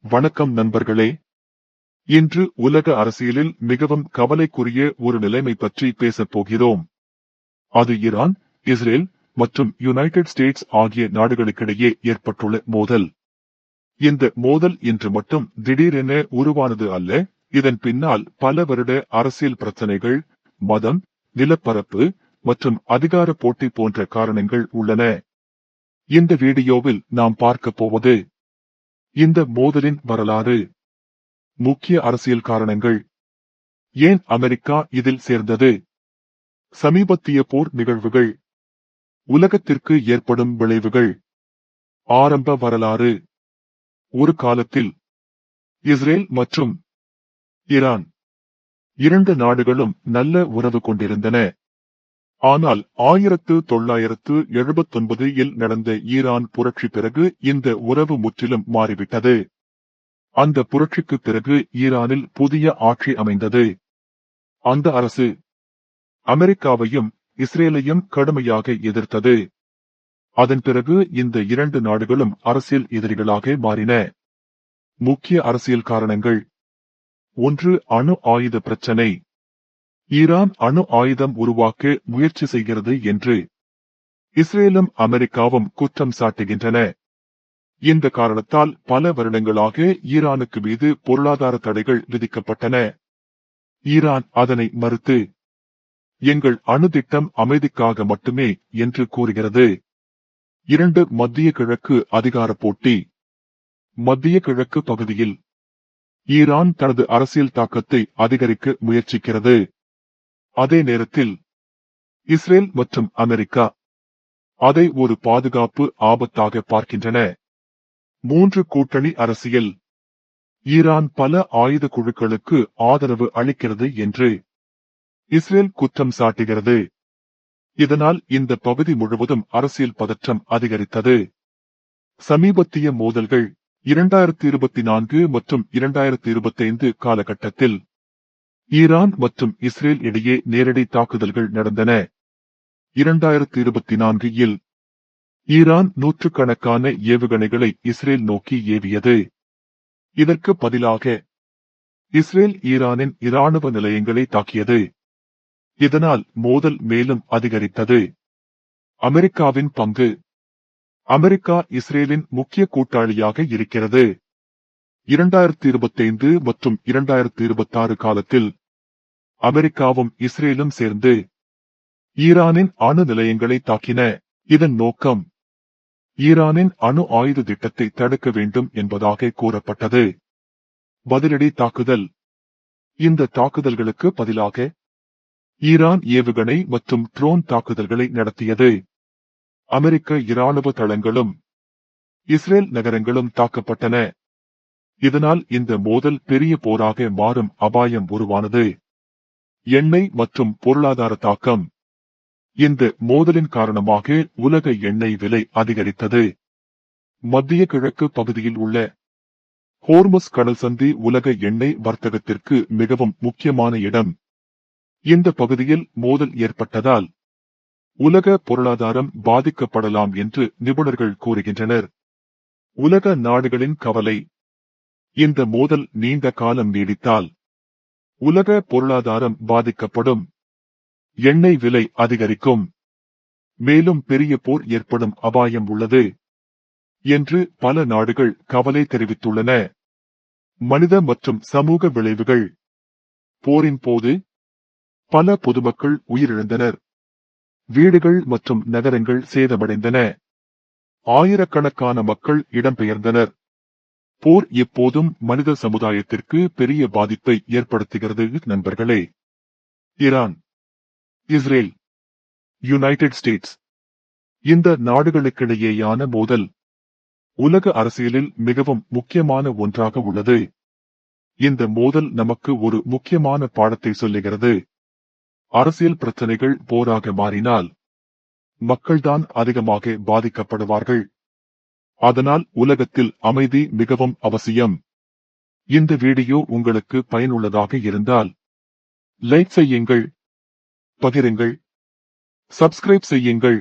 வணக்கம் நண்பர்களே. இன்று உலக அரசியலில் மிகவும் கவலைக்குரிய ஒரு நிலைமை பற்றி பேசப் போகிறோம். அது ஈரான், இஸ்ரேல் மற்றும் யுனைடெட் ஸ்டேட்ஸ் ஆகிய நாடுகளுக்கிடையே ஏற்பட்டுள்ள மோதல். இந்த மோதல் இன்று மட்டும் திடீரென உருவானது அல்ல. இதன் பின்னால் பல வருட அரசியல் பிரச்சனைகள், மதம், நிலப்பரப்பு மற்றும் அதிகார போட்டி போன்ற காரணங்கள் உள்ளன. இந்த வீடியோவில் நாம் பார்க்க போவது இந்த மோதலின் வரலாறு, முக்கிய அரசியல் காரணங்கள், ஏன் அமெரிக்கா இதில் சேர்ந்தது, சமீபத்திய போர் நிகழ்வுகள், உலகத்திற்கு ஏற்படும் விளைவுகள், ஆரம்ப வரலாறு. ஒரு காலத்தில் இஸ்ரேல் மற்றும் ஈரான் இரண்டு நாடுகளும் நல்ல உறவு கொண்டிருந்தன. ஆனால் 1979 நடந்த ஈரான் புரட்சி பிறகு இந்த உறவு முற்றிலும் மாறிவிட்டது. அந்த புரட்சிக்கு பிறகு ஈரானில் புதிய ஆட்சி அமைந்தது. அந்த அரசு அமெரிக்காவையும் இஸ்ரேலையும் கடுமையாக எதிர்த்தது. அதன் பிறகு இந்த இரண்டு நாடுகளும் அரசியல் எதிரிகளாக மாறின. முக்கிய அரசியல் காரணங்கள்: 1. அணு ஆயுத பிரச்சனை. ஈரான் அணு ஆயுதம் உருவாக்க முயற்சி செய்கிறது என்று இஸ்ரேலும் அமெரிக்காவும் குற்றம் சாட்டுகின்றன. இந்த காரணத்தால் பல வருடங்களாக ஈரானுக்கு மீது பொருளாதார தடைகள் விதிக்கப்பட்டன. ஈரான் அதனை மறுத்து, எங்கள் அணு திட்டம் அமைதிக்காக மட்டுமே என்று கூறுகிறது. 2. மத்திய கிழக்கு அதிகார போட்டி. மத்திய கிழக்கு பகுதியில் ஈரான் தனது அரசியல் தாக்கத்தை அதிகரிக்க முயற்சிக்கிறது. அதே நேரத்தில் இஸ்ரேல் மற்றும் அமெரிக்கா அதை ஒரு பாதுகாப்பு ஆபத்தாக பார்க்கின்றன. 3. கூட்டணி அரசியல். ஈரான் பல ஆயுத குழுக்களுக்கு ஆதரவு அளிக்கிறது என்று இஸ்ரேல் குற்றம் சாட்டுகிறது. இதனால் இந்த பகுதி முழுவதும் அரசியல் பதற்றம் அதிகரித்தது. சமீபத்திய மோதல்கள் 2024 மற்றும் 2025 காலகட்டத்தில் ஈரான் மற்றும் இஸ்ரேல் இடையே நேரடி தாக்குதல்கள் நடந்தன. 2024 ஈரான் நூற்றுக்கணக்கான ஏவுகணைகளை இஸ்ரேல் நோக்கி ஏவியது. இதற்கு பதிலாக இஸ்ரேல் ஈரானின் இராணுவ நிலையங்களை தாக்கியது. இதனால் மோதல் மேலும் அதிகரித்தது. அமெரிக்காவின் பங்கு. அமெரிக்கா இஸ்ரேலின் முக்கிய கூட்டாளியாக இருக்கிறது. 2025 மற்றும் 2026 காலத்தில் அமெரிக்காவும் இஸ்ரேலும் சேர்ந்து ஈரானின் அணு நிலையங்களை தாக்கின. இதன் நோக்கம் ஈரானின் அணு ஆயுத திட்டத்தை தடுக்க வேண்டும் என்பதாக கூறப்பட்டது. பதிலடி தாக்குதல். இந்த தாக்குதல்களுக்கு பதிலாக ஈரான் ஏவுகணை மற்றும் ட்ரோன் தாக்குதல்களை நடத்தியது. அமெரிக்க இராணுவ தளங்களும் இஸ்ரேல் நகரங்களும் தாக்கப்பட்டன. இதனால் இந்த மோதல் பெரிய போராக மாறும் அபாயம் உருவானது. எண்ணெய் மற்றும் பொருளாதார தாக்கம். இந்த மோதலின் காரணமாக உலக எண்ணெய் விலை அதிகரித்தது. மத்திய கிழக்கு பகுதியில் உள்ள ஹோர்முஸ் கடல் சந்தி உலக எண்ணெய் வர்த்தகத்திற்கு மிகவும் முக்கியமான இடம். இந்த பகுதியில் மோதல் ஏற்பட்டதால் உலக பொருளாதாரம் பாதிக்கப்படலாம் என்று நிபுணர்கள் கூறுகின்றனர். உலக நாடுகளின் கவலை: இந்த மோதல் நீண்ட காலம் நீடித்தால் உலக பொருளாதாரம் பாதிக்கப்படும், எண்ணெய் விலை அதிகரிக்கும், மேலும் பெரிய போர் ஏற்படும் அபாயம் உள்ளது என்று பல நாடுகள் கவலை தெரிவித்துள்ளன. மனித மற்றும் சமூக விளைவுகள். போரின் போது பல பொதுமக்கள் உயிரிழந்தனர். வீடுகள் மற்றும் நகரங்கள் சேதமடைந்தன. ஆயிரக்கணக்கான மக்கள் இடம்பெயர்ந்தனர். போர் எப்போதும் மனித சமுதாயத்திற்கு பெரிய பாதிப்பை ஏற்படுத்துகிறது நண்பர்களே. Iran, Israel, United states. இந்த நாடுகளுக்கிடையேயான மோதல் உலக அரசியலில் மிகவும் முக்கியமான ஒன்றாக உள்ளது. இந்த மோதல் நமக்கு ஒரு முக்கியமான பாடத்தை சொல்லுகிறது. அரசியல் பிரச்சனைகள் போராக மாறினால் மக்கள்தான் அதிகமாக பாதிக்கப்படுவார்கள். அதனால் உலகத்தில் அமைதி மிகவும் அவசியம். இந்த வீடியோ உங்களுக்கு பயனுள்ளதாக இருந்தால் லைக் செய்யுங்கள், பகிருங்கள், சப்ஸ்கிரைப் செய்யுங்கள்.